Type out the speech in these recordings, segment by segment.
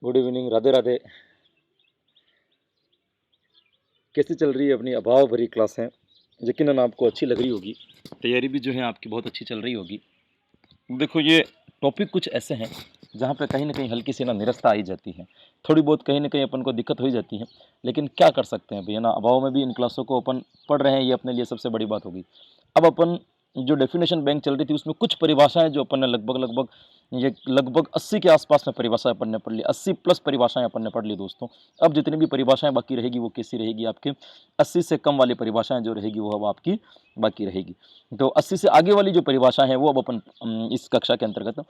Good evening, Radhe Radhe. कैसी चल रही है अपनी अभाव भरी क्लासें? यकीनन आपको अच्छी लग रही होगी। तैयारी भी जो है आपकी बहुत अच्छी चल रही होगी। देखो, ये टॉपिक कुछ ऐसे हैं जहाँ पे कहीं ना कहीं हल्की सी ना निरस्ता आई जाती है, थोड़ी बहुत कहीं ना कहीं अपन को दिक्कत हो ही जाती है। लेकिन क्या कर सकते हैं भैया ना, अभाव में भी इन क्लासों को अपन पढ़ रहे हैं, ये अपने लिए सबसे बड़ी बात होगी। अब अपन जो डेफिनेशन बैंक चल रही थी उसमें कुछ परिभाषाएं जो अपन ने लगभग 80 के आसपास में परिभाषाएं अपन ने पढ़ ली, 80 प्लस परिभाषाएं अपन ने पढ़ ली दोस्तों। अब जितनी भी परिभाषाएं बाकी रहेगी वो कैसी रहेगी, आपके 80 से कम वाली परिभाषाएं जो रहेगी वो अब आपकी बाकी रहेगी। तो 80 से आगे वाली जो परिभाषा है वो अब अपन इस कक्षा के अंतर्गत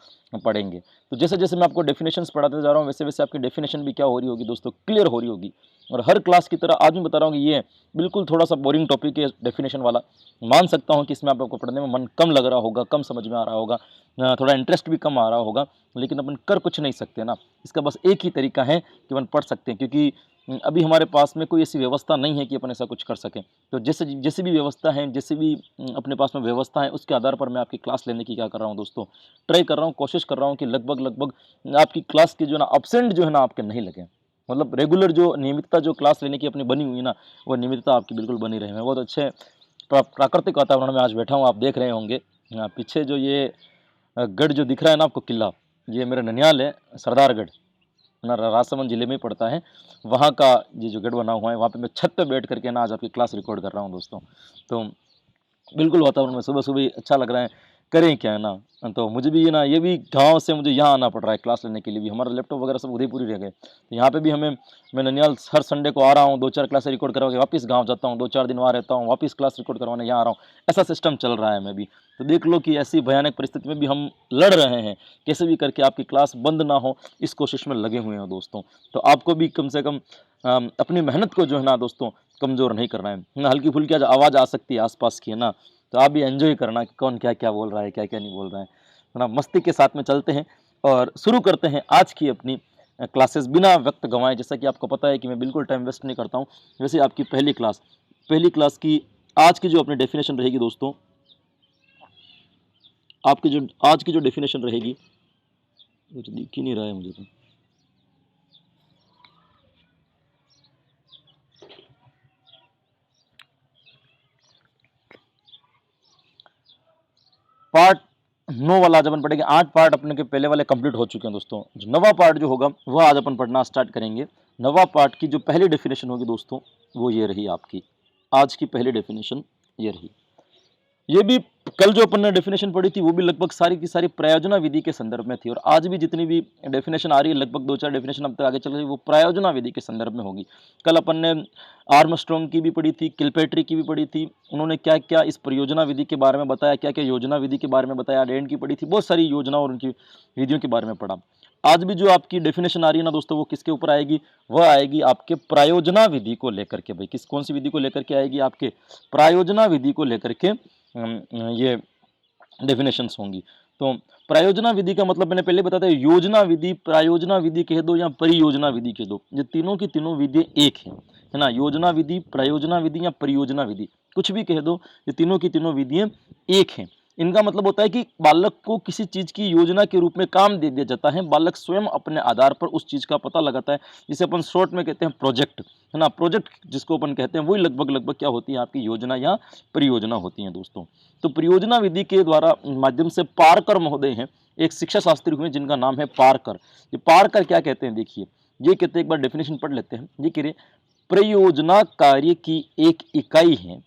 पढ़ेंगे। तो जैसे जैसे मैं आपको डेफिनेशंस पढ़ाते जा रहा हूँ वैसे वैसे आपकी डेफिनेशन भी क्या हो रही होगी दोस्तों, क्लियर हो रही होगी। और हर क्लास की तरह आज मैं बता रहा हूँ कि ये बिल्कुल थोड़ा सा बोरिंग टॉपिक है डेफिनेशन वाला। मान सकता हूँ कि इसमें आपको पढ़ने में मन कम लग रहा होगा, कम समझ में आ रहा होगा, थोड़ा इंटरेस्ट भी कम आ रहा होगा, लेकिन अपन कर कुछ नहीं सकते ना। इसका बस एक ही तरीका है कि अपन पढ़ सकते हैं, क्योंकि अभी हमारे पास में कोई ऐसी व्यवस्था नहीं है कि अपन ऐसा कुछ कर सकें। तो जैसे जैसी भी व्यवस्था है, जैसे भी अपने पास में व्यवस्था है, उसके आधार पर मैं आपकी क्लास लेने की क्या कर रहा हूँ दोस्तों, ट्राई कर रहा हूँ, कोशिश कर रहा हूँ कि लगभग लगभग आपकी क्लास के जो ना एब्सेंट जो है ना आपके नहीं लगे। मतलब रेगुलर जो नियमितता जो क्लास लेने की अपनी बनी हुई है ना, वो नियमितता आपकी बिल्कुल बनी रहे। मैं बहुत अच्छे प्राकृतिक वातावरण में आज बैठा हूँ, आप देख रहे होंगे पीछे जो ये गढ़ जो दिख रहा है ना आपको, किला, ये मेरा ननियाल है, सरदारगढ़ ना, राजसमंद जिले में पड़ता है। वहाँ का ये जो गढ़ बना हुआ है, वहाँ पे मैं छत पे बैठ करके ना आज आपकी क्लास रिकॉर्ड कर रहा हूँ दोस्तों। तो बिल्कुल वातावरण में सुबह सुबह अच्छा लग रहा है। करें क्या है ना, तो मुझे भी ये भी गांव से मुझे यहाँ आना पड़ रहा है क्लास लेने के लिए भी। हमारा लैपटॉप वगैरह सब उदयपुर ही रह गए, तो यहाँ पे भी मैं ननियाल हर संडे को आ रहा हूँ, 2-4 क्लास रिकॉर्ड करवा के वापस गाँव जाता हूँ, 2-4 दिन वहाँ रहता हूँ, वापस क्लास रिकॉर्ड करवाने यहाँ आ रहा हूँ। ऐसा सिस्टम चल रहा है। मैं भी तो देख लो कि ऐसी भयानक परिस्थिति में भी हम लड़ रहे हैं, कैसे भी करके आपकी क्लास बंद ना हो, इस कोशिश में लगे हुए हैं दोस्तों। तो आपको भी कम से कम अपनी मेहनत को जो है ना दोस्तों कमज़ोर नहीं करना है। हल्की फुल्की आवाज़ आ सकती है आसपास की, है ना, तो आप भी एंजॉय करना कि कौन क्या क्या बोल रहा है, क्या क्या नहीं बोल रहा है ना। मस्ती के साथ में चलते हैं और शुरू करते हैं आज की अपनी क्लासेस बिना वक्त गंवाए। जैसा कि आपको पता है कि मैं बिल्कुल टाइम वेस्ट नहीं करता हूँ। वैसे आपकी पहली क्लास की आज की जो अपनी डेफिनेशन रहेगी दोस्तों, आपकी जो आज की जो डेफिनेशन रहेगी, कुछ दिख ही नहीं रहा है मुझे तो। पार्ट 9 वाला आज अपन पढ़ेंगे। 8 पार्ट अपने के पहले वाले कंप्लीट हो चुके हैं दोस्तों। जो नवा पार्ट जो होगा वह आज अपन पढ़ना स्टार्ट करेंगे। नवा पार्ट की जो पहली डेफिनेशन होगी दोस्तों, वो ये रही आपकी। आज की पहली डेफिनेशन ये रही। ये भी कल जो अपन ने डेफिनेशन पढ़ी थी वो भी लगभग सारी की सारी प्रायोजना विधि के संदर्भ में थी, और आज भी जितनी भी डेफिनेशन आ रही है, लगभग 2-4 डेफिनेशन अब तक आगे चल रही है, वो प्रायोजना विधि के संदर्भ में होगी। कल अपन ने आर्मस्ट्रॉन्ग की भी पढ़ी थी, किलपेट्री की भी पढ़ी थी। उन्होंने क्या क्या इस परियोजना विधि के बारे में बताया, क्या क्या योजना विधि के बारे में बताया, डेंट की पढ़ी थी, बहुत सारी योजना और उनकी विधियों के बारे में पढ़ा। आज भी जो आपकी डेफिनेशन आ रही है ना दोस्तों, वो किसके ऊपर आएगी? वह आएगी आपके प्रायोजना विधि को लेकर के। भाई कौन सी विधि को लेकर के आएगी? आपके प्रायोजना विधि को लेकर के ये डेफिनेशंस होंगी। तो प्रायोजना विधि का मतलब मैंने पहले बताया था, योजना विधि, प्रायोजना विधि कह दो या परियोजना विधि कह दो, ये तीनों की तीनों विधि एक है ना। योजना विधि, प्रायोजना विधि या परियोजना विधि, कुछ भी कह दो, ये तीनों की तीनों विधियां एक हैं। इनका मतलब होता है कि बालक को किसी चीज की योजना के रूप में काम दे दिया जाता है, बालक स्वयं अपने आधार पर उस चीज का पता लगाता है, जिसे अपन शॉर्ट में कहते हैं प्रोजेक्ट, है ना। प्रोजेक्ट जिसको अपन कहते हैं वही लगभग लगभग क्या होती है? आपकी योजना या परियोजना होती है दोस्तों। तो परियोजना विधि के द्वारा माध्यम से पारकर महोदय हैं, एक शिक्षा शास्त्री हुए जिनका नाम है पारकर। ये पारकर क्या कहते हैं देखिए, ये कहते हैं, एक बार डेफिनेशन पढ़ लेते हैं। ये कह रहे परियोजना कार्य की एक इकाई है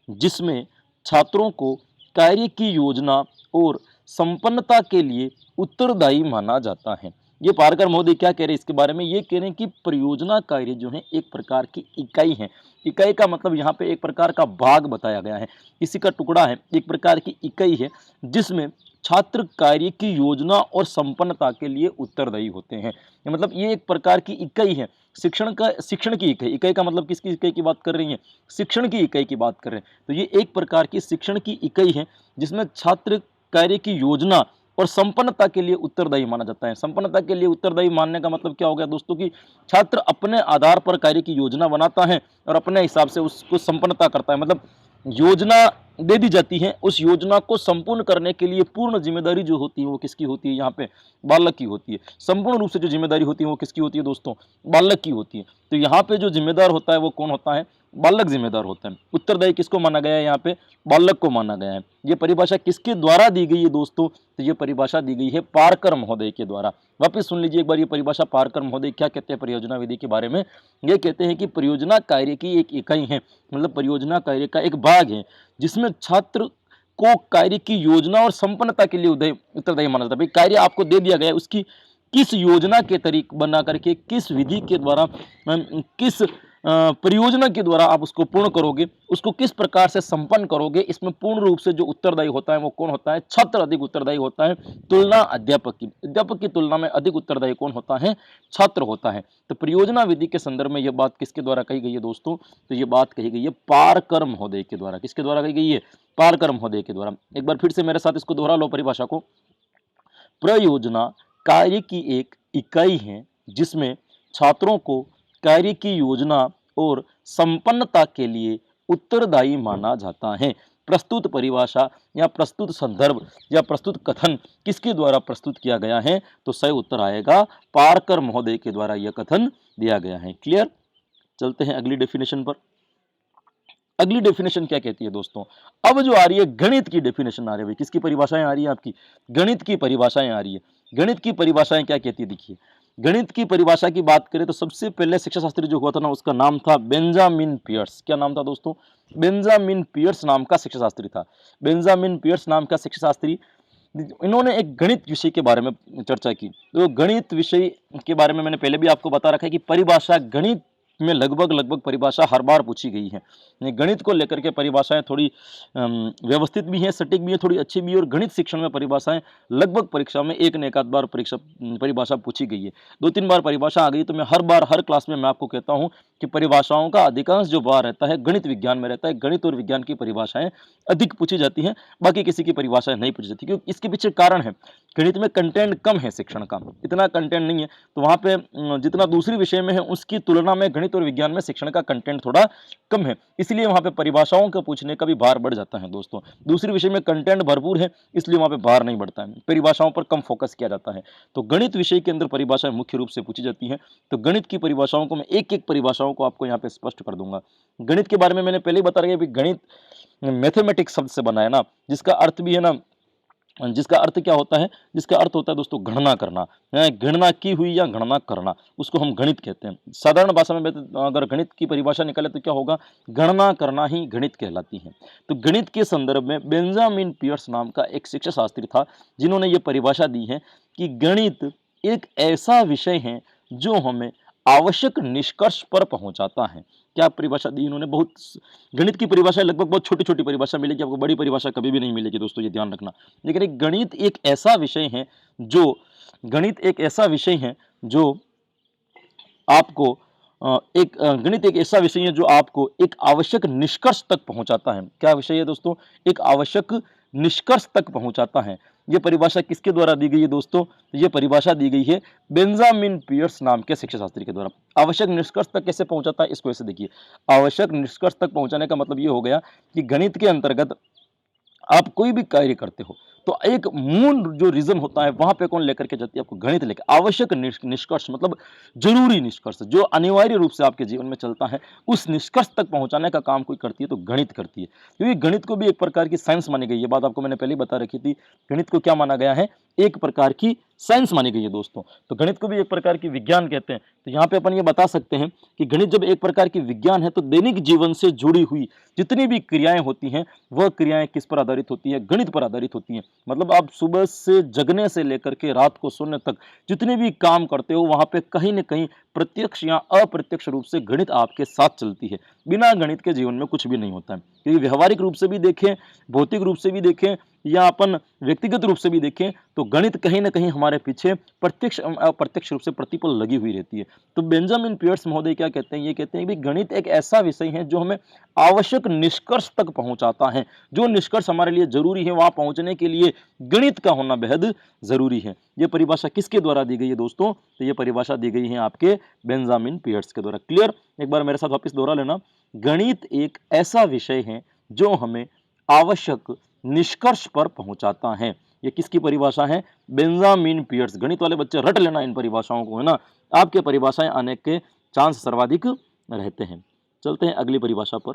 जिसमें छात्रों को कार्य की योजना और संपन्नता के लिए उत्तरदायी माना जाता है। ये पारकर महोदय क्या कह रहे हैं इसके बारे में? ये कह रहे हैं कि परियोजना कार्य जो है एक प्रकार की इकाई है। इकाई का मतलब यहाँ पे एक प्रकार का भाग बताया गया है, किसी का टुकड़ा है, एक प्रकार की इकाई है जिसमें छात्र कार्य की योजना और संपन्नता के लिए उत्तरदायी होते हैं। मतलब ये एक प्रकार की इकाई है, शिक्षण की इकाई। इकाई का मतलब किसकी इकाई की बात कर रही है? शिक्षण की इकाई की बात कर रहे हैं। तो ये एक प्रकार की शिक्षण की इकाई है जिसमें छात्र कार्य की योजना और संपन्नता के लिए उत्तरदायी माना जाता है। संपन्नता के लिए उत्तरदायी मानने का मतलब क्या हो गया दोस्तों, कि छात्र अपने आधार पर कार्य की योजना बनाता है और अपने हिसाब से उसको संपन्नता करता है। मतलब योजना दे दी जाती है, उस योजना को संपूर्ण करने के लिए पूर्ण जिम्मेदारी जो होती है वो किसकी होती है? यहाँ पे बालक की होती है। संपूर्ण रूप से जो जिम्मेदारी होती है वो किसकी होती है दोस्तों? बालक की होती है। तो यहाँ पे जो जिम्मेदार होता है वो कौन होता है? बालक जिम्मेदार होता है। उत्तरदायी किसको माना गया है? यहाँ पे बालक को माना गया है। ये परिभाषा किसके द्वारा दी गई है दोस्तों? तो ये परिभाषा दी गई है पारकर महोदय के द्वारा। वापिस सुन लीजिए एक बार ये परिभाषा। पारकर महोदय क्या कहते हैं परियोजना विधि के बारे में? ये कहते हैं कि परियोजना कार्य की एक इकाई है, मतलब परियोजना कार्य का एक भाग है, जिसमें छात्र को कार्य की योजना और संपन्नता के लिए उत्तरदायी माना जाता है। भाई कार्य आपको दे दिया गया है, उसकी किस योजना के तरीके बना करके, किस विधि के द्वारा, किस परियोजना के द्वारा आप उसको पूर्ण करोगे, उसको किस प्रकार से संपन्न करोगे, इसमें पूर्ण रूप से जो उत्तरदायी होता है वो कौन होता है? छात्र अधिक उत्तरदायी होता है तुलना अध्यापक की। अध्यापक की तुलना में अधिक उत्तरदायी कौन होता है? छात्र होता है। तो परियोजना विधि के संदर्भ में यह बात किसके द्वारा कही गई है दोस्तों? तो ये बात कही गई है पारकर महोदय के द्वारा। किसके द्वारा कही गई है? पारकर महोदय के द्वारा। एक बार फिर से मेरे साथ इसको दोहरा लो परिभाषा को। प्रयोजना कार्य की एक इकाई है जिसमें छात्रों को कार्य की योजना और संपन्नता के लिए उत्तरदायी माना जाता है। प्रस्तुत परिभाषा या प्रस्तुत संदर्भ या प्रस्तुत कथन किसके द्वारा प्रस्तुत किया गया है? तो सही उत्तर आएगा पारकर महोदय के द्वारा यह कथन दिया गया है। क्लियर? चलते हैं अगली डेफिनेशन पर। अगली डेफिनेशन क्या कहती है दोस्तों? अब जो आ रही है गणित की डेफिनेशन आ रही है। किसकी परिभाषाएं आ रही है आपकी? गणित की परिभाषाएं आ रही है। गणित की परिभाषाएं क्या कहती है देखिए। गणित की परिभाषा की बात करें तो सबसे पहले शिक्षा शास्त्री जो हुआ था ना, उसका नाम था बेंजामिन पियर्स। क्या नाम था दोस्तों? बेंजामिन पियर्स नाम का शिक्षा शास्त्री था। बेंजामिन पियर्स नाम का शिक्षा शास्त्री, इन्होंने एक गणित विषय के बारे में चर्चा की। तो गणित विषय के बारे में मैंने पहले भी आपको बता रखा है कि परिभाषा गणित में लगभग परिभाषा हर बार पूछी गई है। गणित को लेकर के परिभाषाएं थोड़ी व्यवस्थित भी हैं, सटीक भी हैं, थोड़ी अच्छी भी है। और गणित शिक्षण में परिभाषाएं लगभग परीक्षा में एक न एक आध बार परिभाषा पूछी गई है। 2-3 बार परिभाषा आ गई। तो मैं हर बार हर क्लास में मैं आपको कहता हूं कि परिभाषाओं का अधिकांश जो बार रहता है गणित विज्ञान में रहता है। गणित और विज्ञान की परिभाषाएं अधिक पूछी जाती हैं, बाकी किसी की परिभाषाएं नहीं पूछी जाती, क्योंकि इसके पीछे कारण है गणित में कंटेंट कम है, शिक्षण का इतना कंटेंट नहीं है। तो वहां पे जितना दूसरी विषय में है उसकी तुलना में गणित और विज्ञान में शिक्षण का कंटेंट थोड़ा कम है, इसलिए वहां पे परिभाषाओं का पूछने का भी भार बढ़ जाता है दोस्तों। दूसरे विषय में कंटेंट भरपूर है, इसलिए वहां पे भार नहीं बढ़ता है, परिभाषाओं पर कम फोकस किया जाता है। तो गणित विषय के अंदर परिभाषाएं मुख्य रूप से पूछी जाती हैं। तो गणित की परिभाषाओं को मैं एक एक परिभाषाओं को आपको यहाँ पे स्पष्ट कर दूंगा। गणित के बारे में मैंने पहले ही बता रहा है, गणित मैथमेटिक्स शब्द से बना है ना, जिसका अर्थ भी है ना, जिसका अर्थ क्या होता है? जिसका अर्थ होता है दोस्तों गणना करना, गणना की हुई या गणना करना, उसको हम गणित कहते हैं। साधारण भाषा में अगर गणित की परिभाषा निकाले तो क्या होगा? गणना करना ही गणित कहलाती है। तो गणित के संदर्भ में बेंजामिन पियर्स नाम का एक शिक्षा शास्त्री था, जिन्होंने ये परिभाषा दी है कि गणित एक ऐसा विषय है जो हमें आवश्यक निष्कर्ष पर पहुंचाता है। क्या परिभाषा दी इन्होंने? बहुत गणित की परिभाषा लगभग बहुत छोटी छोटी परिभाषा मिलेगी आपको, बड़ी परिभाषा कभी भी नहीं मिलेगी दोस्तों, ये ध्यान रखना। लेकिन एक गणित एक ऐसा विषय है जो गणित एक ऐसा विषय है जो आपको गणित एक ऐसा विषय है जो आपको एक आवश्यक निष्कर्ष तक पहुंचाता है। क्या विषय है दोस्तों? एक आवश्यक निष्कर्ष तक पहुंचाता है। यह परिभाषा किसके द्वारा दी गई है दोस्तों? तो यह परिभाषा दी गई है बेंजामिन पियर्स नाम के शिक्षा शास्त्री के द्वारा। आवश्यक निष्कर्ष तक कैसे पहुंचाता है, इसको ऐसे देखिए। आवश्यक निष्कर्ष तक पहुंचाने का मतलब यह हो गया कि गणित के अंतर्गत आप कोई भी कार्य करते हो तो एक मूल जो रीजन होता है वहां पे कौन लेकर के जाती है आपको? गणित लेकर। आवश्यक निष्कर्ष मतलब जरूरी निष्कर्ष जो अनिवार्य रूप से आपके जीवन में चलता है, उस निष्कर्ष तक पहुंचाने का काम कोई करती है तो गणित करती है। क्योंकि गणित को भी एक प्रकार की साइंस मानी गई है, बात आपको मैंने पहले बता रखी थी। गणित को क्या माना गया है? एक प्रकार की साइंस मानी गई है दोस्तों। तो गणित को भी एक प्रकार की विज्ञान कहते हैं। तो यहाँ पे अपन ये बता सकते हैं कि गणित जब एक प्रकार की विज्ञान है तो दैनिक जीवन से जुड़ी हुई जितनी भी क्रियाएं होती हैं वह क्रियाएं किस पर आधारित होती है? गणित पर आधारित होती हैं। मतलब आप सुबह से जगने से लेकर के रात को सोने तक जितने भी काम करते हो वहां पे कहीं ना कहीं प्रत्यक्ष या अप्रत्यक्ष रूप से गणित आपके साथ चलती है। बिना गणित के जीवन में कुछ भी नहीं होता है। क्योंकि व्यवहारिक रूप से भी देखें, भौतिक रूप से भी देखें या अपन व्यक्तिगत रूप से भी देखें तो गणित कहीं ना कहीं हमारे पीछे प्रत्यक्ष अप्रत्यक्ष रूप से प्रतिपल लगी हुई रहती है। तो बेंजामिन पियर्स महोदय क्या कहते हैं? ये कहते हैं कि गणित एक ऐसा विषय है जो हमें आवश्यक निष्कर्ष तक पहुंचाता है। जो निष्कर्ष हमारे लिए जरूरी है वहां पहुंचने के लिए गणित का होना बेहद जरूरी है। यह परिभाषा किसके द्वारा दी गई है दोस्तों? तो यह परिभाषा दी गई है आपके बेंजामिन पियर्स के द्वारा। क्लियर? एक बार मेरे साथ वापस दोहरा लेना। गणित एक ऐसा विषय है जो हमें आवश्यक निष्कर्ष पर पहुंचाता है। ये किसकी परिभाषा है? Benjamin Peirce. गणित वाले बच्चे रट लेना इन परिभाषाओं को, है ना, आपके परिभाषाएं आने के चांस सर्वाधिक रहते हैं। चलते हैं अगली परिभाषा पर।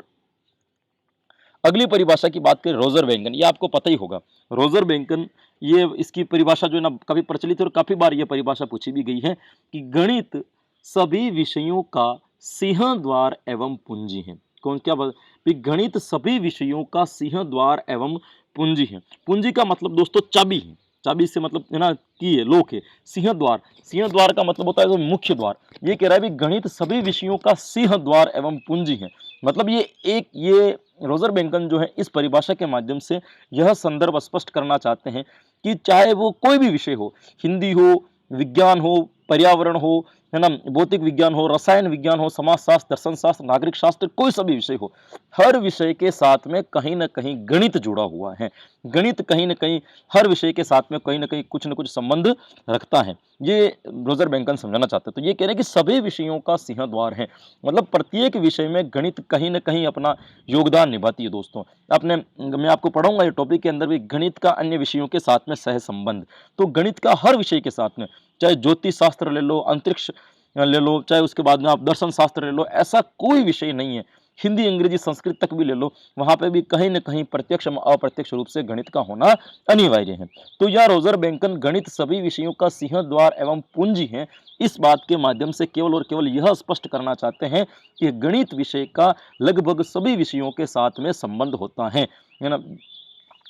अगली परिभाषा की बात करें रोजर बैंकन, ये आपको पता ही होगा। रोजर बैंकन, ये इसकी परिभाषा जो है ना काफी प्रचलित है और काफी बार ये परिभाषा पूछी भी गई है कि गणित सभी विषयों का सिंहद्वार एवं पूंजी है। कौन क्या बात? गणित सभी विषयों का सिंहद्वार एवं पूंजी है। पूंजी का मतलब दोस्तों चाबी है। चाबी से मतलब है ना की है, लोक है। सिंहद्वार, सिंहद्वार का मतलब होता है तो मुख्य द्वार। ये कह रहा है गणित सभी विषयों का सिंहद्वार एवं पूंजी है। मतलब ये रोजर बैंकन जो है इस परिभाषा के माध्यम से यह संदर्भ स्पष्ट करना चाहते हैं कि चाहे वो कोई भी विषय हो, हिंदी हो, विज्ञान हो, पर्यावरण हो, है ना, भौतिक विज्ञान हो, रसायन विज्ञान हो, समाजशास्त्र, दर्शन शास्त्र, नागरिक शास्त्र, कोई सा भी विषय हो, हर विषय के साथ में कहीं ना कहीं गणित जुड़ा हुआ है। गणित कहीं ना कहीं हर विषय के साथ में कहीं ना कहीं कुछ न कुछ संबंध रखता है। ये रोजर बैंकन समझाना चाहते हैं। तो ये कह रहे हैं कि सभी विषयों का सिंहद्वार है, मतलब प्रत्येक विषय में गणित कहीं ना कहीं अपना योगदान निभाती है। दोस्तों मैं आपको पढ़ाऊंगा ये टॉपिक के अंदर भी गणित का अन्य विषयों के साथ में सह संबंध। तो गणित का हर विषय के साथ में, चाहे ज्योतिष शास्त्र ले लो, अंतरिक्ष ले लो, चाहे उसके बाद में आप दर्शन शास्त्र ले लो, ऐसा कोई विषय नहीं है, हिंदी अंग्रेजी संस्कृत तक भी ले लो, वहां पे भी कहीं ना कहीं प्रत्यक्ष अप्रत्यक्ष रूप से गणित का होना अनिवार्य है। तो यह रोजर बैंकन गणित सभी विषयों का सिंहद्वार एवं पूंजी है, इस बात के माध्यम से केवल और केवल यह स्पष्ट करना चाहते हैं कि गणित विषय का लगभग सभी विषयों के साथ में संबंध होता है ना।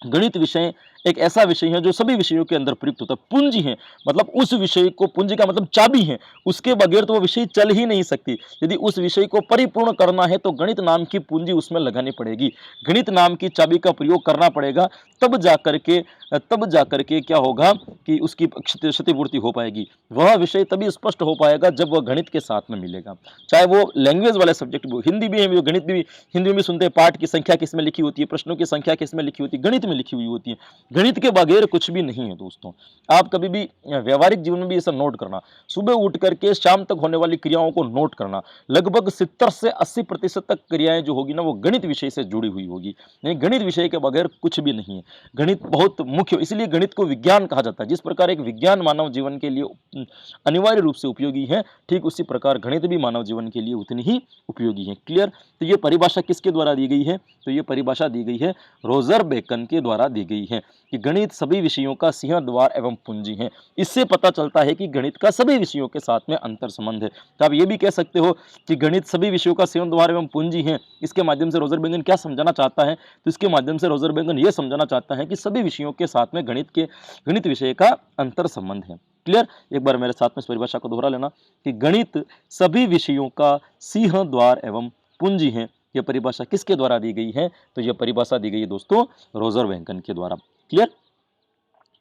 गणित विषय एक ऐसा विषय है जो सभी विषयों के अंदर प्रयुक्त होता है। पूंजी है मतलब उस विषय को, पूंजी का मतलब चाबी है, उसके बगैर तो वो विषय चल ही नहीं सकती। यदि उस विषय को परिपूर्ण करना है तो गणित नाम की पूंजी उसमें लगानी पड़ेगी, गणित नाम की चाबी का प्रयोग करना पड़ेगा, तब जाकर के क्या होगा कि उसकी क्षतिपूर्ति हो पाएगी। वह विषय तभी स्पष्ट हो पाएगा जब वह गणित के साथ में मिलेगा। चाहे वो लैंग्वेज वाले सब्जेक्ट भी, हिंदी भी है, गणित भी, हिंदी में भी सुनते हैं पाठ की संख्या किसमें लिखी होती है, प्रश्नों की संख्या किसमें लिखी होती है, गणित में लिखी हुई होती है। गणित के बगैर कुछ भी नहीं है दोस्तों। आप कभी भी व्यवहारिक जीवन में भी ऐसा नोट करना, सुबह उठ करके शाम तक होने वाली क्रियाओं को नोट करना, लगभग 70 से 80% तक क्रियाएं जो होगी ना वो गणित विषय से जुड़ी हुई होगी। नहीं, गणित विषय के बगैर कुछ भी नहीं है। गणित बहुत मुख्य, इसलिए गणित को विज्ञान कहा जाता है। जिस प्रकार एक विज्ञान मानव जीवन के लिए अनिवार्य रूप से उपयोगी है, ठीक उसी प्रकार गणित भी मानव जीवन के लिए उतनी ही उपयोगी है। क्लियर? तो ये परिभाषा किसके द्वारा दी गई है? तो ये परिभाषा दी गई है रोजर बैंकन के द्वारा दी गई है कि गणित सभी विषयों का सिंहद्वार एवं पूंजी है। इससे पता चलता है कि गणित का सभी विषयों के साथ में अंतर संबंध है। तो आप ये भी कह सकते हो कि गणित सभी विषयों का सिंहद्वार एवं पूंजी है। इसके माध्यम से रोजर बैंकन क्या समझाना चाहता है? तो इसके माध्यम से रोजर बैंकन यह समझाना चाहता है कि सभी विषयों के साथ में गणित विषय का अंतर संबंध है। क्लियर? एक बार मेरे साथ में इस परिभाषा को दोहरा लेना कि गणित सभी विषयों का सिंहद्वार एवं पूंजी है। यह परिभाषा किसके द्वारा दी गई है? तो यह परिभाषा दी गई है दोस्तों रोजर बैंकन के द्वारा। क्लियर?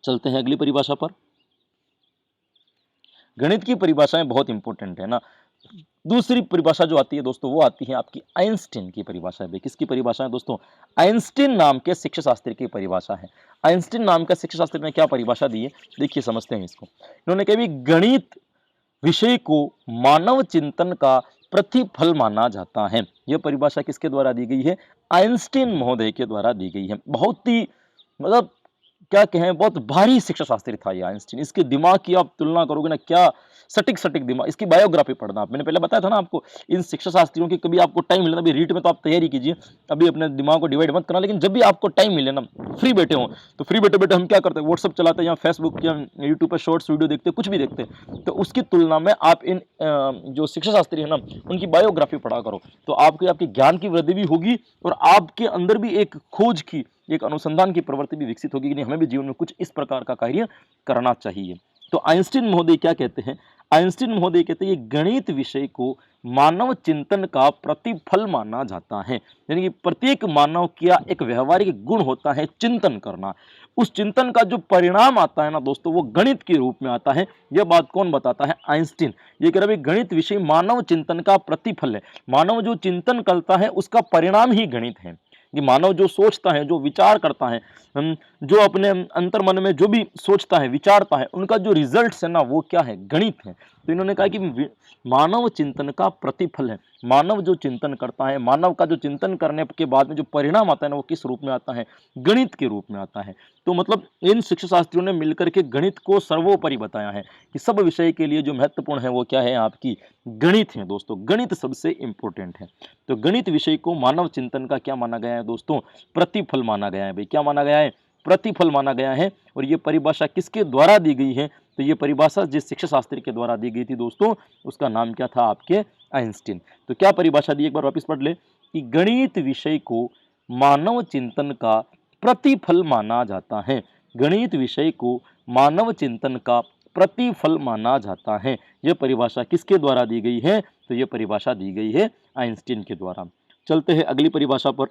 चलते हैं अगली परिभाषा पर। गणित की परिभाषाएं बहुत इंपॉर्टेंट है ना। दूसरी परिभाषा जो आती है दोस्तों वो आती है आपकी आइंस्टीन की परिभाषा है। किसकी परिभाषा है दोस्तों? आइंस्टीन नाम के शिक्षाशास्त्री की परिभाषा है। आइंस्टीन नाम का शिक्षाशास्त्री ने क्या परिभाषा दी है, देखिए समझते हैं इसको। इन्होंने कहा भी गणित विषय को मानव चिंतन का प्रतिफल माना जाता है। यह परिभाषा किसके द्वारा दी गई है? आइंस्टीन महोदय के द्वारा दी गई है। बहुत ही मतलब क्या कहें, बहुत भारी शिक्षा शास्त्री था ये आइंस्टीन। इसके दिमाग की आप तुलना करोगे ना, क्या सटीक दिमाग। इसकी बायोग्राफी पढ़ना, मैंने पहले बताया था ना आपको, इन शिक्षा शास्त्रियों की कभी आपको टाइम मिले ना, अभी रीट में तो आप तैयारी कीजिए, अभी अपने दिमाग को डिवाइड मत करना, लेकिन जब भी आपको टाइम मिले ना, फ्री बैठे हो, तो फ्री बैठे बैठे हम क्या करते हैं, व्हाट्सअप चलाते हैं या फेसबुक या यूट्यूब पर शॉर्ट्स वीडियो देखते हैं, कुछ भी देखते हैं, तो उसकी तुलना में आप इन जो शिक्षा शास्त्री है ना उनकी बायोग्राफी पढ़ा करो, तो आपकी ज्ञान की वृद्धि भी होगी और आपके अंदर भी एक खोज की, एक अनुसंधान की प्रवृत्ति भी विकसित होगी कि नहीं, हमें भी जीवन में कुछ इस प्रकार का कार्य करना चाहिए। तो आइंस्टीन महोदय क्या कहते हैं? आइंस्टीन महोदय कहते हैं कि गणित विषय को मानव चिंतन का प्रतिफल माना जाता है। यानी कि प्रत्येक मानव का एक व्यवहारिक गुण होता है चिंतन करना। उस चिंतन का जो परिणाम आता है ना दोस्तों, वो गणित के रूप में आता है। यह बात कौन बताता है? आइंस्टीन। ये कह रहा है गणित विषय मानव चिंतन का प्रतिफल है। मानव जो चिंतन करता है उसका परिणाम ही गणित है। कि मानव जो सोचता है, जो विचार करता है, जो अपने अंतर मन में जो भी सोचता है, विचारता है, उनका जो रिजल्ट्स है ना वो क्या है, गणित है। तो इन्होंने कहा कि मानव चिंतन का प्रतिफल है। मानव जो चिंतन करता है, मानव का जो चिंतन करने के बाद में जो परिणाम आता है ना वो किस रूप में आता है, गणित के रूप में आता है। तो मतलब इन शिक्षा शास्त्रियों ने मिलकर के गणित को सर्वोपरि बताया है कि सब विषय के लिए जो महत्वपूर्ण है वो क्या है, आपकी गणित है दोस्तों। गणित सबसे इंपॉर्टेंट है। तो गणित विषय को मानव चिंतन का क्या माना गया है दोस्तों, प्रतिफल माना गया है। भाई क्या माना गया है, प्रतिफल माना गया है। और ये परिभाषा किसके द्वारा दी गई है, तो ये परिभाषा जिस शिक्षा शास्त्री के द्वारा दी गई थी दोस्तों, उसका नाम क्या था, आपके आइंस्टीन। तो क्या परिभाषा दी, एक बार वापस पढ़ ले कि गणित विषय को मानव चिंतन का प्रतिफल माना जाता है। गणित विषय को मानव चिंतन का प्रतिफल माना जाता है। यह परिभाषा किसके द्वारा दी गई है, तो यह परिभाषा दी गई है आइंस्टीन के द्वारा। चलते हैं अगली परिभाषा पर।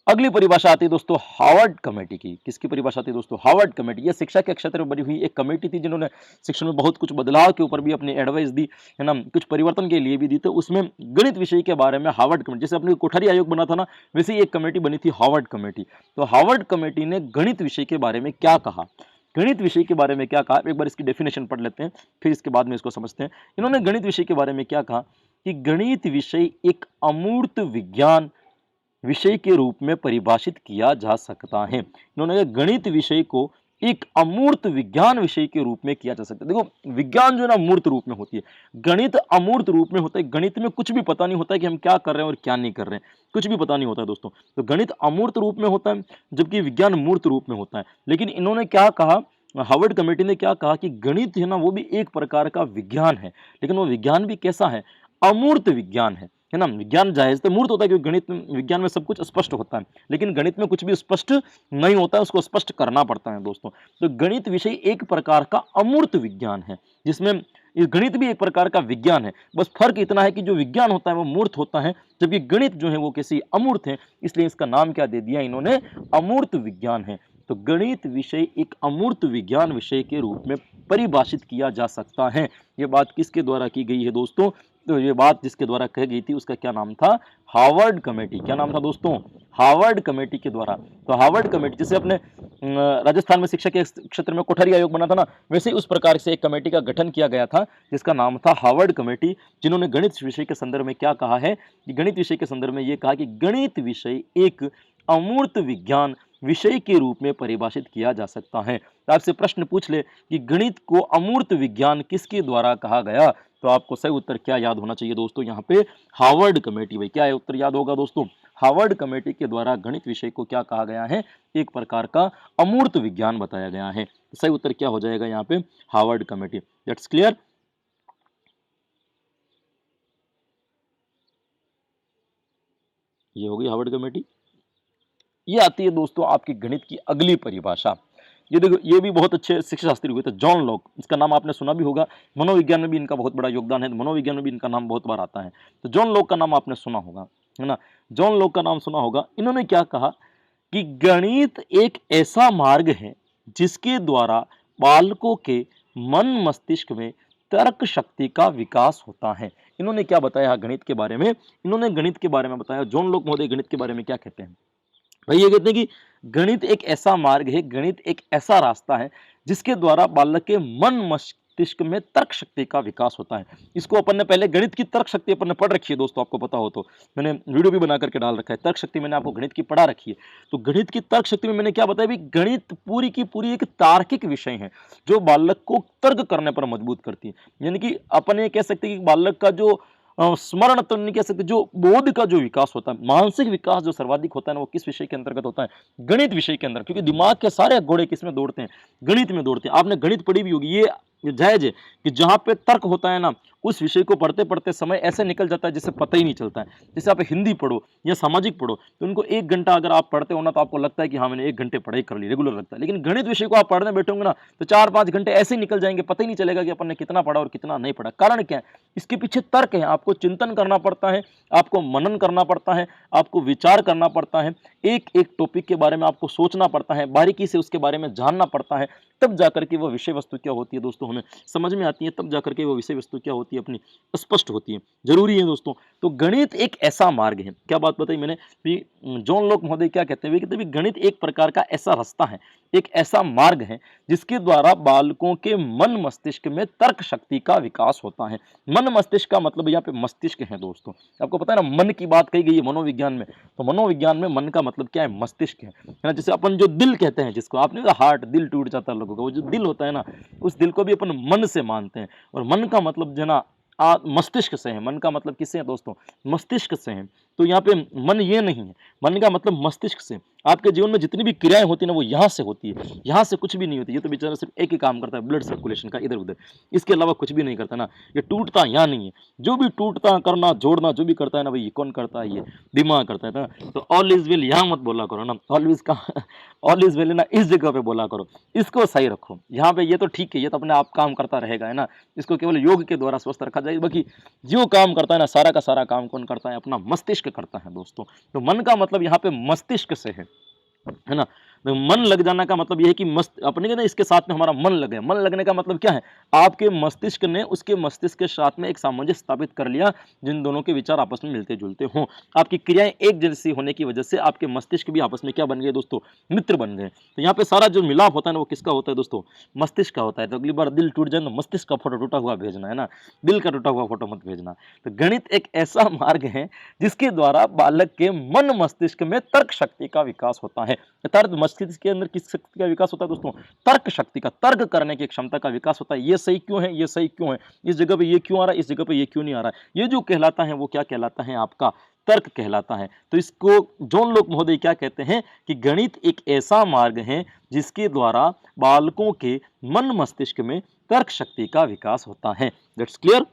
अगली परिभाषा आती है दोस्तों हार्वर्ड कमेटी की। किसकी परिभाषा आती है दोस्तों, हार्वर्ड कमेटी। यह शिक्षा के क्षेत्र में बनी हुई एक कमेटी थी जिन्होंने शिक्षा में बहुत कुछ बदलाव के ऊपर भी अपनी एडवाइस दी है ना, कुछ परिवर्तन के लिए भी दी। तो उसमें गणित विषय के बारे में हार्वर्ड कमेटी, जैसे अपने कोठारी आयोग बना था ना, वैसे ही एक कमेटी बनी थी हार्वर्ड कमेटी। तो हार्वर्ड कमेटी ने गणित विषय के बारे में क्या कहा, गणित विषय के बारे में क्या कहा, एक बार इसकी डेफिनेशन पढ़ लेते हैं, फिर इसके बाद में इसको समझते हैं। इन्होंने गणित विषय के बारे में क्या कहा कि गणित विषय एक अमूर्त विज्ञान विषय के रूप में परिभाषित किया जा सकता है। इन्होंने कहा गणित विषय को एक अमूर्त विज्ञान विषय के रूप में किया जा सकता है। देखो विज्ञान जो है ना मूर्त रूप में होती है, गणित अमूर्त रूप में होता है। गणित में कुछ भी पता नहीं होता है कि हम क्या कर रहे हैं और क्या नहीं कर रहे हैं, कुछ भी पता नहीं होता है दोस्तों। तो गणित अमूर्त रूप में होता है जबकि विज्ञान मूर्त रूप में होता है। लेकिन इन्होंने क्या कहा, हार्वर्ड कमेटी ने क्या कहा कि गणित है ना वो भी एक प्रकार का विज्ञान है, लेकिन वो विज्ञान भी कैसा है, अमूर्त विज्ञान है ना। विज्ञान जायज तो मूर्त होता है क्योंकि गणित विज्ञान में सब कुछ स्पष्ट होता है, लेकिन गणित में कुछ भी स्पष्ट नहीं होता है, उसको स्पष्ट करना पड़ता है दोस्तों। तो गणित विषय एक प्रकार का अमूर्त विज्ञान है, जिसमें ये गणित भी एक प्रकार का विज्ञान है। बस फर्क इतना है कि जो विज्ञान होता है वो मूर्त होता है, जबकि गणित जो है वो किसी अमूर्त है, इसलिए इसका नाम क्या दे दिया इन्होंने, अमूर्त विज्ञान है। तो गणित विषय एक अमूर्त विज्ञान विषय के रूप में परिभाषित किया जा सकता है। ये बात किसके द्वारा की गई है दोस्तों, तो ये बात जिसके द्वारा कही गई थी उसका क्या नाम था, हार्वर्ड कमेटी। क्या नाम था दोस्तों, हार्वर्ड कमेटी के द्वारा। तो हार्वर्ड कमेटी जैसे अपने राजस्थान में शिक्षा के क्षेत्र में कोठारी आयोग बना था ना, वैसे उस प्रकार से एक कमेटी का गठन किया गया था जिसका नाम था हार्वर्ड कमेटी, जिन्होंने गणित विषय के संदर्भ में क्या कहा है कि गणित विषय के संदर्भ में ये कहा कि गणित विषय एक अमूर्त विज्ञान विषय के रूप में परिभाषित किया जा सकता है। तो आपसे प्रश्न पूछ ले कि गणित को अमूर्त विज्ञान किसके द्वारा कहा गया, तो आपको सही उत्तर क्या याद होना चाहिए दोस्तों, यहाँ पे हार्वर्ड कमेटी। भाई क्या है उत्तर याद होगा दोस्तों, हार्वर्ड कमेटी के द्वारा गणित विषय को क्या कहा गया है, एक प्रकार का अमूर्त विज्ञान बताया गया है। तो सही उत्तर क्या हो जाएगा यहाँ पे, हार्वर्ड कमेटी। That's clear. ये होगी हार्वर्ड कमेटी। ये आती है दोस्तों आपकी गणित की अगली परिभाषा। ये देखो ये भी बहुत अच्छे शिक्षा शास्त्री हुए थे, जॉन लॉक, इसका नाम आपने सुना भी होगा। मनोविज्ञान में भी इनका बहुत बड़ा योगदान है, मनोविज्ञान में भी इनका नाम बहुत बार आता है। तो जॉन लॉक का नाम आपने सुना होगा, है ना, जॉन लॉक का नाम सुना होगा। इन्होंने क्या कहा कि गणित एक ऐसा मार्ग है जिसके द्वारा बालकों के मन मस्तिष्क में तर्क शक्ति का विकास होता है। इन्होंने क्या बताया गणित के बारे में, इन्होंने गणित के बारे में बताया, जॉन लॉक महोदय गणित के बारे में क्या कहते हैं भाई, ये कहते हैं कि गणित एक ऐसा मार्ग है, गणित एक ऐसा रास्ता है जिसके द्वारा बालक के मन मस्तिष्क में तर्क शक्ति का विकास होता है। इसको अपन ने पहले गणित की तर्क शक्ति अपन ने पढ़ रखी है दोस्तों, आपको पता हो तो मैंने वीडियो भी बना करके डाल रखा है, तर्क शक्ति मैंने आपको गणित की पढ़ा रखी है। तो गणित की तर्क शक्ति में मैंने क्या बताया, गणित पूरी की पूरी एक तार्किक विषय है जो बालक को तर्क करने पर मजबूत करती है। यानी कि अपन ये कह सकते हैं कि बालक का जो स्मरण तो नहीं कह सकते, जो बोध का जो विकास होता है, मानसिक विकास जो सर्वाधिक होता है ना, वो किस विषय के अंतर्गत होता है, गणित विषय के अंदर। क्योंकि दिमाग के सारे घोड़े किसमें दौड़ते हैं, गणित में दौड़ते हैं। आपने गणित पढ़ी भी होगी, ये जायज है कि जहां पे तर्क होता है ना, उस विषय को पढ़ते पढ़ते समय ऐसे निकल जाता है जिससे पता ही नहीं चलता है। जैसे आप हिंदी पढ़ो या सामाजिक पढ़ो, तो उनको 1 घंटा अगर आप पढ़ते हो ना, तो आपको लगता है कि हाँ मैंने 1 घंटे पढ़ाई कर ली, रेगुलर लगता है। लेकिन गणित विषय को आप पढ़ने बैठोगे ना, तो 4-5 घंटे ऐसे ही निकल जाएंगे, पता ही नहीं चलेगा कि अपन ने कितना पढ़ा और कितना नहीं पढ़ा। कारण क्या है, इसके पीछे तर्क है, आपको चिंतन करना पड़ता है, आपको मनन करना पड़ता है, आपको विचार करना पड़ता है, एक एक टॉपिक के बारे में आपको सोचना पड़ता है, बारीकी से उसके बारे में जानना पड़ता है, तब जाकर के वो विषय वस्तु क्या होती है दोस्तों हमें समझ में आती है, तब जाकर के वो विषय वस्तु क्या होती है है अपनी स्पष्ट होती है, जरूरी है दोस्तों। तो गणित एक ऐसा मार्ग है, क्या बात बताई मैंने कि जॉन लॉक महोदय क्या कहते हैं, वे कहते हैं कि गणित एक प्रकार का ऐसा रास्ता है, एक ऐसा मार्ग है जिसके द्वारा बालकों के मन मस्तिष्क में तर्क शक्ति का विकास होता है। मन मस्तिष्क का मतलब यहाँ पे मस्तिष्क है दोस्तों, आपको पता है ना, मन की बात कही गई है मनोविज्ञान में, तो मनोविज्ञान में मन का मतलब क्या है, मस्तिष्क है ना। जैसे अपन जो दिल कहते हैं, जिसको आपने कहा हार्ट, दिल टूट जाता है लोगों का, वो जो दिल होता है ना, उस दिल को भी अपन मन से मानते हैं। और मन का मतलब जो है ना मस्तिष्क से है। मन का मतलब किससे है दोस्तों, मस्तिष्क से है। तो यहाँ पे मन ये नहीं है, मन का मतलब मस्तिष्क से। आपके जीवन में जितनी भी क्रियाएं होती है ना, वो यहाँ से होती है, यहाँ से कुछ भी नहीं होती। ये तो बेचारा सिर्फ एक ही काम करता है, ब्लड सर्कुलेशन का, इधर उधर, इसके अलावा कुछ भी नहीं करता ना। ये टूटता यहाँ नहीं है, जो भी टूटता, करना, जोड़ना, जो भी करता है ना भाई, ये कौन करता है, ये दिमाग करता है ना। तो ऑल इज वेल यहाँ मत बोला करो ना, ऑलवेज का ऑल इज वेल ना इस जगह पे बोला करो, इसको सही रखो यहाँ पे। ये तो ठीक है, ये तो अपने आप काम करता रहेगा, है ना, इसको केवल योग के द्वारा स्वस्थ रखा जाए। बाकी जो काम करता है ना, सारा का सारा काम कौन करता है, अपना मस्तिष्क करता है दोस्तों। तो मन का मतलब यहाँ पे मस्तिष्क से है ना। तो मन लग जाना का मतलब यह है कि मस्त अपने कहते हैं इसके साथ में हमारा मन लगे। मन लगने का मतलब क्या है, आपके मस्तिष्क ने उसके मस्तिष्क के साथ में एक सामंजस्य स्थापित कर लिया, जिन दोनों के विचार आपस में मिलते जुलते हों। आपकी क्रियाएं एक जैसी होने की वजह से आपके मस्तिष्क भी आपस में क्या बन गए दोस्तों, मित्र बन गए। तो यहाँ पे सारा जो मिलाप होता है ना, वो किसका होता है दोस्तों, मस्तिष्क का होता है। तो अगली बार दिल टूट जाए तो मस्तिष्क का फोटो टूटा हुआ भेजना, है ना, दिल का टूटा हुआ फोटो मत भेजना। तो गणित एक ऐसा मार्ग है जिसके द्वारा बालक के मन मस्तिष्क में तर्क शक्ति का विकास होता है। तर्क मस्तिष्क के अंदर किस शक्ति का विकास होता है दोस्तों, तर्क शक्ति का, तर्क करने की क्षमता का विकास होता है। ये सही क्यों है, ये सही क्यों है, इस जगह पे ये क्यों आ रहा है, इस जगह पे ये क्यों नहीं आ रहा है, ये जो कहलाता है वो क्या कहलाता है, आपका तर्क कहलाता है। तो इसको जॉन लोक महोदय क्या कहते हैं कि गणित एक ऐसा मार्ग है जिसके द्वारा बालकों के मन मस्तिष्क में तर्क शक्ति का विकास होता है। That's clear.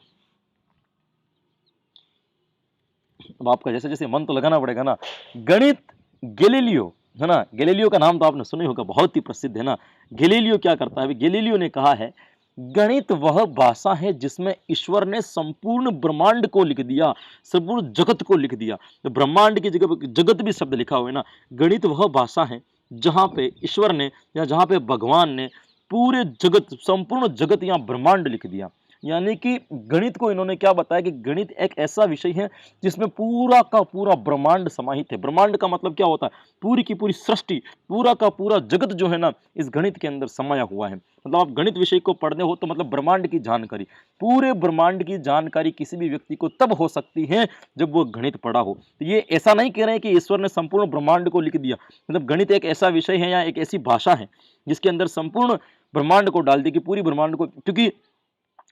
अब आपका जैसे जैसे मन तो लगाना पड़ेगा ना। गणित, गैलीलियो, है ना, गैलीलियो का नाम तो आपने सुना ही होगा, बहुत ही प्रसिद्ध है ना। गैलीलियो क्या करता है, गैलीलियो ने कहा है गणित वह भाषा है जिसमें ईश्वर ने संपूर्ण ब्रह्मांड को लिख दिया, संपूर्ण जगत को लिख दिया। तो ब्रह्मांड की जगह पे जगत भी शब्द लिखा हुआ है ना। गणित वह भाषा है जहां पे ईश्वर ने या जहां पे भगवान ने पूरे जगत, संपूर्ण जगत या ब्रह्मांड लिख दिया। यानी कि गणित को इन्होंने क्या बताया कि गणित एक ऐसा विषय है जिसमें पूरा का पूरा ब्रह्मांड समाहित है। ब्रह्मांड का मतलब क्या होता है, पूरी की पूरी सृष्टि, पूरा का पूरा जगत जो है ना, इस गणित के अंदर समाया हुआ है। मतलब आप गणित विषय को पढ़ने हो तो मतलब ब्रह्मांड की जानकारी, पूरे ब्रह्मांड की जानकारी किसी भी व्यक्ति को तब हो सकती है जब वो गणित पढ़ा हो। तो ये ऐसा नहीं कह रहे हैं कि ईश्वर ने संपूर्ण ब्रह्मांड को लिख दिया। मतलब गणित एक ऐसा विषय है या एक ऐसी भाषा है जिसके अंदर संपूर्ण ब्रह्मांड को डाल दी, कि पूरी ब्रह्मांड को, क्योंकि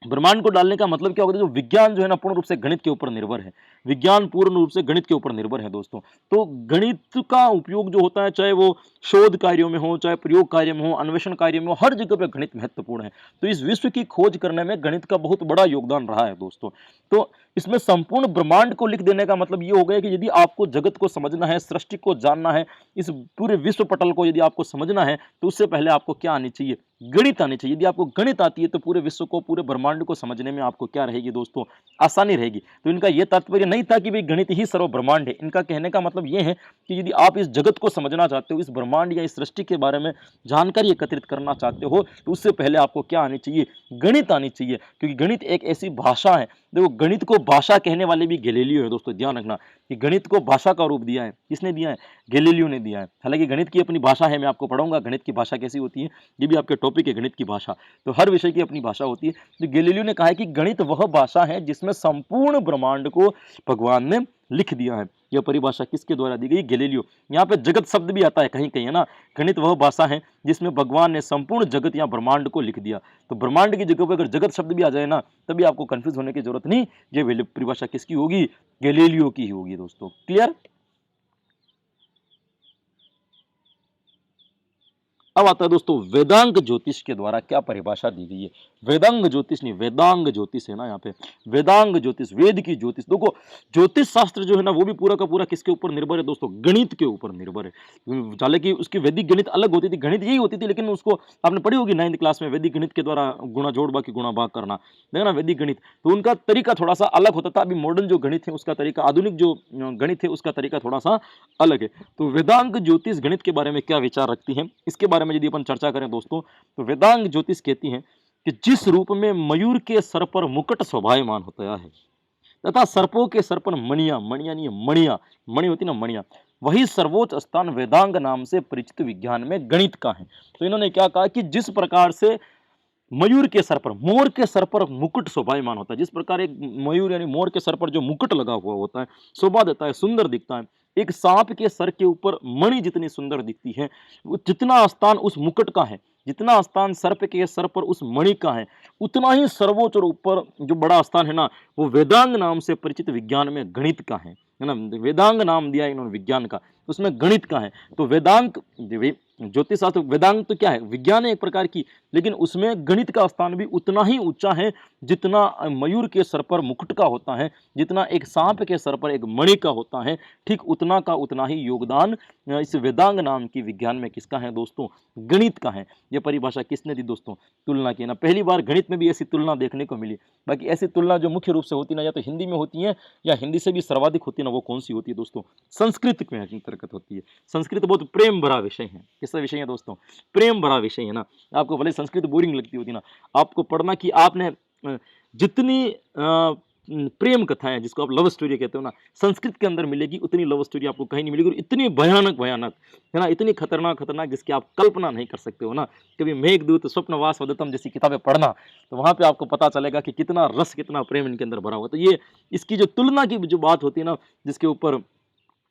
ब्रह्मांड को डालने का मतलब क्या होता है, जो विज्ञान जो है ना पूर्ण रूप से गणित के ऊपर निर्भर है। विज्ञान पूर्ण रूप से गणित के ऊपर निर्भर है दोस्तों। तो गणित का उपयोग जो होता है, चाहे वो शोध कार्यों में हो, चाहे प्रयोग कार्य में हो, अन्वेषण कार्य में हो, हर जगह पे गणित महत्वपूर्ण है। तो इस विश्व की खोज करने में गणित का बहुत बड़ा योगदान रहा है दोस्तों। तो इसमें संपूर्ण ब्रह्मांड को लिख देने का मतलब ये हो गया कि यदि आपको जगत को समझना है, सृष्टि को जानना है, इस पूरे विश्व पटल को यदि आपको समझना है, तो उससे पहले आपको क्या आनी चाहिए, गणित आनी चाहिए। यदि आपको गणित आती है तो पूरे विश्व को, पूरे ब्रह्मांड को समझने में आपको क्या रहेगी दोस्तों, आसानी रहेगी। तो इनका यह तात्पर्य नहीं था कि भाई गणित ही सर्व ब्रह्मांड है। इनका कहने का मतलब यह है कि यदि आप इस जगत को समझना चाहते हो, इस ब्रह्मांड या इस सृष्टि के बारे में जानकारी एकत्रित करना चाहते हो, तो उससे पहले आपको क्या आनी चाहिए, गणित आनी चाहिए। क्योंकि गणित एक ऐसी भाषा है, देखो गणित को भाषा कहने वाले भी गैलीलियो है दोस्तों, ध्यान रखना कि गणित को भाषा का रूप दिया है, किसने दिया है, गैलीलियो ने दिया है। हालांकि गणित की अपनी भाषा है, मैं आपको पढ़ाऊंगा गणित की भाषा कैसी होती है, ये भी आपके टॉपिक है, गणित की भाषा। तो हर विषय की अपनी भाषा होती है। तो गैलीलियो ने कहा है कि गणित वह भाषा है जिसमें संपूर्ण ब्रह्मांड को भगवान ने लिख दिया है। यह परिभाषा किसके द्वारा दी गई, गैलीलियो। यहाँ पे जगत शब्द भी आता है कहीं कहीं, है ना। गणित वह भाषा है जिसमें भगवान ने संपूर्ण जगत या ब्रह्मांड को लिख दिया। तो ब्रह्मांड की जगह पर अगर जगत शब्द भी आ जाए ना, तभी आपको कंफ्यूज होने की जरूरत नहीं। ये परिभाषा किसकी होगी, गैलीलियो की ही होगी दोस्तों। क्लियर। अब आता है दोस्तों वेदांग ज्योतिष के द्वारा क्या परिभाषा दी गई है। वेदांग ज्योतिष नहीं, वेदांग ज्योतिष है ना यहाँ पे, वेदांग ज्योतिष, वेद की ज्योतिष। देखो ज्योतिष शास्त्र जो है ना, वो भी पूरा का पूरा किसके ऊपर निर्भर है दोस्तों, गणित के ऊपर निर्भर है। हालांकि उसकी वैदिक गणित अलग होती थी, गणित यही होती थी, लेकिन उसको आपने पढ़ी होगी 9th क्लास में, वैदिक गणित के द्वारा गुणा जोड़ बाकी गुणा भाग करना, देखा ना, वैदिक गणित। तो उनका तरीका थोड़ा सा अलग होता था। अभी मॉडर्न जो गणित है उसका तरीका, आधुनिक जो गणित है उसका तरीका थोड़ा सा अलग है। तो वेदांग ज्योतिष गणित के बारे में क्या विचार रखती है, इसके बारे में यदि अपन चर्चा करें दोस्तों, तो वेदांग ज्योतिष कहती हैं कि जिस रूप में मयूर के सर पर मुकुट शोभायमान होता है तथा सर्पों के सर पर मणियां, मणियां नहीं है मणियां, मणि होती ना मणियां, वही सर्वोच्च स्थान वेदांग नाम से परिचित विज्ञान में गणित का है। तो इन्होंने क्या कहा कि जिस प्रकार से मयूर के सर पर, मोर के सर पर मुकुट शोभायमान होता है, जिस प्रकार एक मयूर यानी मोर के सर पर जो मुकुट लगा हुआ होता है शोभा देता है, सुंदर दिखता है, एक सांप के सर के ऊपर मणि जितनी सुंदर दिखती है, वो जितना स्थान उस मुकुट का है, जितना स्थान सर्प के सर पर उस मणि का है, उतना ही सर्वोच्च और ऊपर जो बड़ा स्थान है ना, वो वेदांग नाम से परिचित विज्ञान में गणित का है ना। वेदांग नाम दिया इन्होंने विज्ञान का, उसमें गणित का है। तो वेदांग ज्योतिष शास्त्र, वेदांग तो क्या है, विज्ञान है एक प्रकार की, लेकिन उसमें गणित का स्थान भी उतना ही ऊंचा है जितना मयूर के सर पर मुकुट का होता है, जितना एक सांप के सर पर एक मणि का होता है, ठीक उतना का उतना ही योगदान इस वेदांग नाम की विज्ञान में किसका है दोस्तों, गणित का है। यह परिभाषा किसने दी दोस्तों, तुलना की ना, पहली बार गणित में भी ऐसी तुलना देखने को मिली। बाकी ऐसी तुलना जो मुख्य रूप से होती ना या तो हिंदी में होती है या हिंदी से भी सर्वाधिक होती है ना, वो कौन सी होती है दोस्तों, संस्कृत में अंतर्गत होती है। संस्कृत बहुत प्रेम भरा विषय है। किसका विषय है दोस्तों, प्रेम भरा विषय है ना। आपको भले संस्कृत बोरिंग लगती होती ना, आपको पढ़ना कि आपने जितनी प्रेम कथाएं जिसको आप लव स्टोरी कहते हो ना, संस्कृत के अंदर मिलेगी, उतनी लव स्टोरी आपको कहीं नहीं मिलेगी, और इतनी भयानक भयानक है ना, इतनी खतरनाक खतरनाक जिसकी आप कल्पना नहीं कर सकते हो ना। कभी मेघदूत, स्वप्नवास वदतम जैसी किताबें पढ़ना, तो वहां पे आपको पता चलेगा कि कितना रस, कितना प्रेम इनके अंदर भरा हुआ। तो ये इसकी जो तुलना की जो बात होती है ना, जिसके ऊपर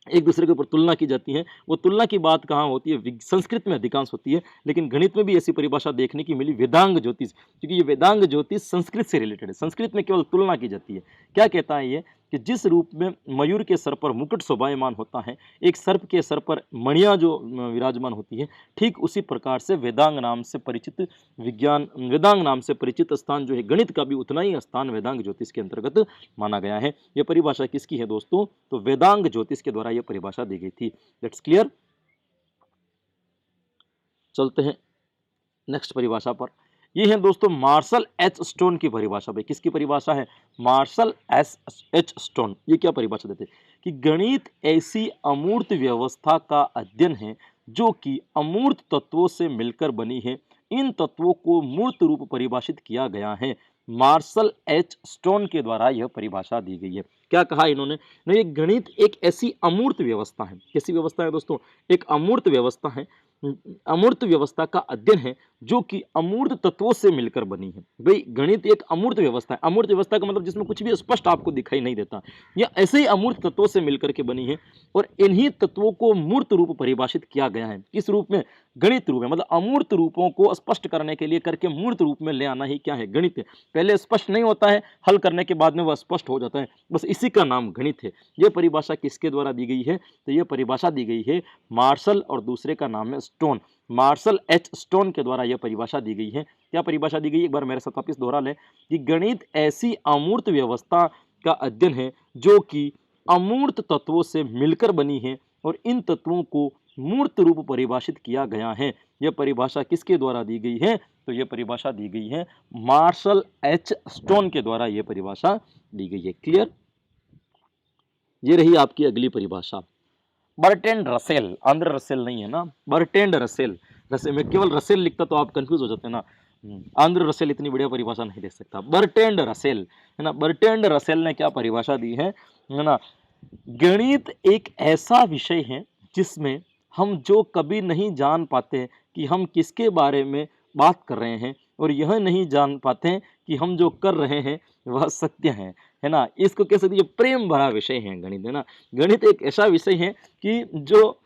एक दूसरे के ऊपर तुलना की जाती है, वो तुलना की बात कहाँ होती है, संस्कृत में अधिकांश होती है। लेकिन गणित में भी ऐसी परिभाषा देखने की मिली, वेदांग ज्योतिष, क्योंकि ये वेदांग ज्योतिष संस्कृत से रिलेटेड है। संस्कृत में केवल तुलना की जाती है। क्या कहता है ये कि जिस रूप में मयूर के सर पर मुकुट शोभायमान होता है, एक सर्प के सर पर मणियां जो विराजमान होती है, ठीक उसी प्रकार से वेदांग नाम से परिचित विज्ञान, वेदांग नाम से परिचित स्थान जो है गणित का भी उतना ही स्थान वेदांग ज्योतिष के अंतर्गत माना गया है। यह परिभाषा किसकी है दोस्तों, तो वेदांग ज्योतिष के द्वारा यह परिभाषा दी गई थी। That's clear. चलते हैं नेक्स्ट परिभाषा पर। ये है दोस्तों मार्शल एच स्टोन की परिभाषा। भाई किसकी परिभाषा है, मार्शल एच स्टोन। ये क्या परिभाषा देते हैं कि गणित ऐसी अमूर्त व्यवस्था का अध्ययन है जो कि अमूर्त तत्वों से मिलकर बनी है, इन तत्वों को मूर्त रूप परिभाषित किया गया है। मार्शल एच स्टोन के द्वारा यह परिभाषा दी गई है। क्या कहा इन्होंने, नहीं, गणित एक ऐसी अमूर्त व्यवस्था है। कैसी व्यवस्था है दोस्तों, एक अमूर्त व्यवस्था है, अमूर्त व्यवस्था का अध्ययन है जो कि अमूर्त तत्वों से मिलकर बनी है। भाई गणित एक अमूर्त व्यवस्था है। अमूर्त व्यवस्था का मतलब जिसमें कुछ भी स्पष्ट आपको दिखाई नहीं देता, यह ऐसे ही अमूर्त तत्वों से मिलकर के बनी है, और इन्हीं तत्वों को मूर्त रूप परिभाषित किया गया है। किस रूप में, गणित रूप में। मतलब अमूर्त रूपों को स्पष्ट करने के लिए करके मूर्त रूप में ले आना ही क्या है, गणित है। पहले स्पष्ट नहीं होता है, हल करने के बाद में वह स्पष्ट हो जाता है, बस इसी का नाम गणित है। यह परिभाषा किसके द्वारा दी गई है, तो यह परिभाषा दी गई है मार्शल, और दूसरे का नाम है स्टोन, मार्शल एच स्टोन के द्वारा यह परिभाषा दी गई है। क्या परिभाषा दी गई, एक बार मेरे साथ वापिस दोहरा लें कि गणित ऐसी अमूर्त व्यवस्था का अध्ययन है जो कि अमूर्त तत्वों से मिलकर बनी है, और इन तत्वों को मूर्त रूप परिभाषित किया गया है। यह परिभाषा किसके द्वारा दी गई है, तो यह परिभाषा दी गई है मार्शल एच स्टोन के द्वारा यह परिभाषा दी गई है। क्लियर। ये रही आपकी अगली परिभाषा, बर्ट्रैंड रसेल। आंद्रे रसेल नहीं है ना, बर्ट्रैंड रसेल। रसेल में केवल रसेल लिखता तो आप कंफ्यूज हो जाते हैं ना, आंद्रे रसेल इतनी बढ़िया परिभाषा नहीं दे सकता। बर्ट्रैंड रसेल है ना, बर्ट्रैंड रसेल ने क्या परिभाषा दी है ना, गणित एक ऐसा विषय है जिसमें हम जो कभी नहीं जान पाते कि हम किसके बारे में बात कर रहे हैं, और यह नहीं जान पाते कि हम जो कर रहे हैं वह सत्य है ना। इसको कह सकते, ये प्रेम भरा विषय है गणित, है ना। गणित एक ऐसा विषय है कि जो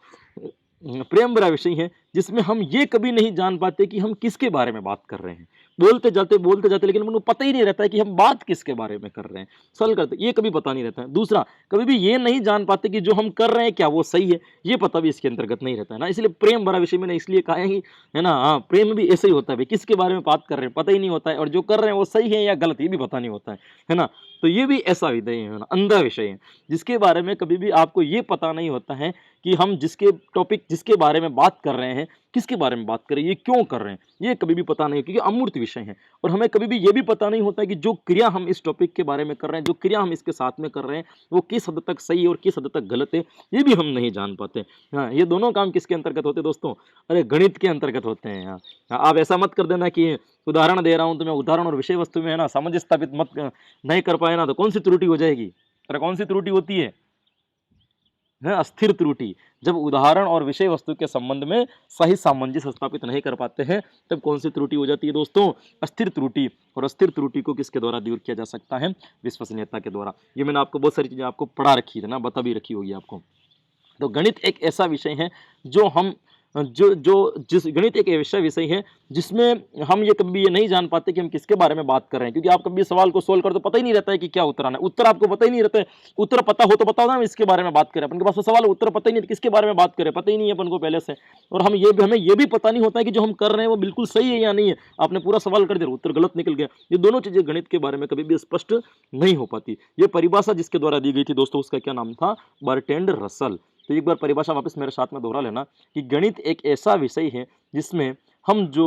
प्रेम भरा विषय है जिसमें हम ये कभी नहीं जान पाते कि हम किसके बारे में बात कर रहे हैं। बोलते जाते लेकिन उनको पता ही नहीं रहता है कि हम बात किसके बारे में कर रहे हैं, सल करते ये कभी पता नहीं रहता है। दूसरा, कभी भी ये नहीं जान पाते कि जो हम कर रहे हैं क्या वो सही है, ये पता भी इसके अंतर्गत नहीं रहता है ना। इसलिए प्रेम भरा विषय मैंने इसलिए कहा है कि है ना, हाँ, प्रेम भी ऐसे ही होता है, किसके बारे में बात कर रहे हैं पता ही नहीं होता है, और जो कर रहे हैं वो सही है या गलत ये भी पता नहीं होता है ना। तो ये भी ऐसा विषय है ना, अंधा विषय है, जिसके बारे में कभी भी आपको ये पता नहीं होता है कि हम जिसके टॉपिक जिसके बारे में बात कर रहे हैं किसके बारे में बात कर रहे हैं, ये क्यों कर रहे हैं, ये कभी भी पता नहीं, क्योंकि अमूर्त विषय है। और हमें कभी भी ये भी पता नहीं होता कि जो क्रिया हम इस टॉपिक के बारे में कर रहे हैं, जो क्रिया हम इसके साथ में कर रहे हैं, वो किस हद तक सही है और किस हद तक गलत है, ये भी हम नहीं जान पाते। हाँ, ये दोनों काम किसके अंतर्गत होते हैं दोस्तों, अरे गणित के अंतर्गत होते हैं। हाँ, आप ऐसा मत कर देना कि उदाहरण दे रहा हूँ तो मैं उदाहरण और विषय वस्तु में है ना सामंजस्य स्थापित मत नहीं कर पाए ना तो कौन सी त्रुटि हो जाएगी? अरे कौन सी त्रुटि होती है अस्थिर त्रुटि। जब उदाहरण और विषय वस्तु के संबंध में सही सामंजस्य स्थापित नहीं कर पाते हैं तब कौन सी त्रुटि हो जाती है दोस्तों? अस्थिर त्रुटि। और अस्थिर त्रुटि को किसके द्वारा दूर किया जा सकता है? विश्वसनीयता के द्वारा। ये मैंने आपको बहुत सारी चीजें आपको पढ़ा रखी है ना, बता भी रखी होगी आपको। तो गणित एक ऐसा विषय है जो हम जो जो जिस गणित एक ऐसा विषय है जिसमें हम ये कभी ये नहीं जान पाते कि हम किसके बारे में बात कर रहे हैं, क्योंकि आप कभी सवाल को सोल्व करते तो पता ही नहीं रहता है कि क्या उत्तर आना है। उत्तर आपको पता ही नहीं रहता है। उत्तर पता हो तो पता होता है हम इसके बारे में बात करें, अपन के पास तो सवाल है, उत्तर पता ही नहीं किसके बारे में बात करें, पता ही नहीं है अपन को पहले से। और हमें ये भी पता नहीं होता है कि जो हम कर रहे हैं वो बिल्कुल सही है या नहीं है। आपने पूरा सवाल कर दिया, उत्तर गलत निकल गया। ये दोनों चीजें गणित के बारे में कभी भी स्पष्ट नहीं हो पाती। ये परिभाषा जिसके द्वारा दी गई थी दोस्तों, उसका क्या नाम था? Bertrand Russell. तो एक बार परिभाषा वापस मेरे साथ में दोहरा लेना कि गणित एक ऐसा विषय है जिसमें हम जो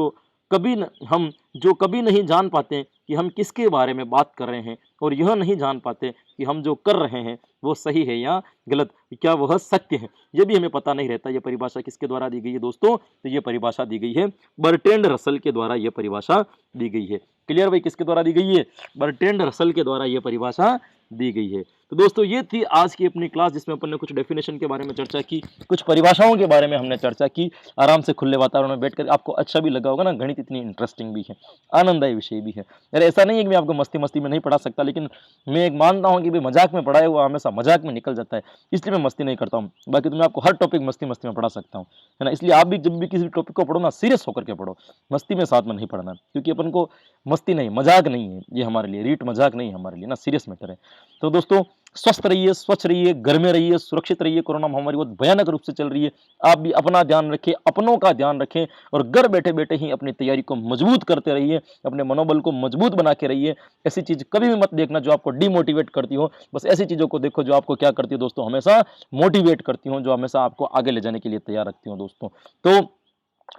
कभी नहीं जान पाते कि हम किसके बारे में बात कर रहे हैं, और यह नहीं जान पाते कि हम जो कर रहे हैं वो सही है या गलत, क्या वह सत्य है, यह भी हमें पता नहीं रहता। यह परिभाषा किसके द्वारा दी गई है दोस्तों? तो यह परिभाषा दी गई है बर्ट्रैंड रसल के द्वारा। यह परिभाषा दी गई है। क्लियर भाई? किसके द्वारा दी गई है? बर्ट्रैंड रसल के द्वारा यह परिभाषा दी गई है। तो दोस्तों ये थी आज की अपनी क्लास, जिसमें अपन ने कुछ डेफिनेशन के बारे में चर्चा की, कुछ परिभाषाओं के बारे में हमने चर्चा की। आराम से खुले वातावरण में बैठकर आपको अच्छा भी लगा होगा ना। गणित इतनी इंटरेस्टिंग भी है, आनंददायी विषय भी है। यार ऐसा नहीं है कि मैं आपको मस्ती मस्ती में नहीं पढ़ा सकता, लेकिन मैं एक मानता हूँ कि भाई मजाक में पढ़ाया हुआ हमेशा मजाक में निकल जाता है, इसलिए मैं मस्ती नहीं करता हूँ। बाकी तो मैं आपको हर टॉपिक मस्ती मस्ती में पढ़ा सकता हूँ, है ना। इसलिए आप भी जब भी किसी टॉपिक को पढ़ो ना, सीरियस होकर के पढ़ो, मस्ती में साथ में नहीं पढ़ना, क्योंकि अपन को मस्ती नहीं, मजाक नहीं है ये हमारे लिए, रीट मजाक नहीं है हमारे लिए ना, सीरियस मैटर है। तो दोस्तों स्वस्थ रहिए, स्वच्छ रहिए, घर में रहिए, सुरक्षित रहिए। कोरोना महामारी बहुत भयानक रूप से चल रही है। आप भी अपना ध्यान रखें, अपनों का ध्यान रखें, और घर बैठे बैठे ही अपनी तैयारी को मजबूत करते रहिए, अपने मनोबल को मजबूत बना के रहिए। ऐसी चीज कभी भी मत देखना जो आपको डिमोटिवेट करती हो। बस ऐसी चीजों को देखो जो आपको क्या करती हो दोस्तों? हमेशा मोटिवेट करती हो, जो हमेशा आपको आगे ले जाने के लिए तैयार रखती हो दोस्तों। तो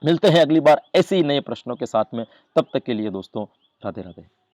मिलते हैं अगली बार ऐसे ही नए प्रश्नों के साथ में। तब तक के लिए दोस्तों राधे राधे।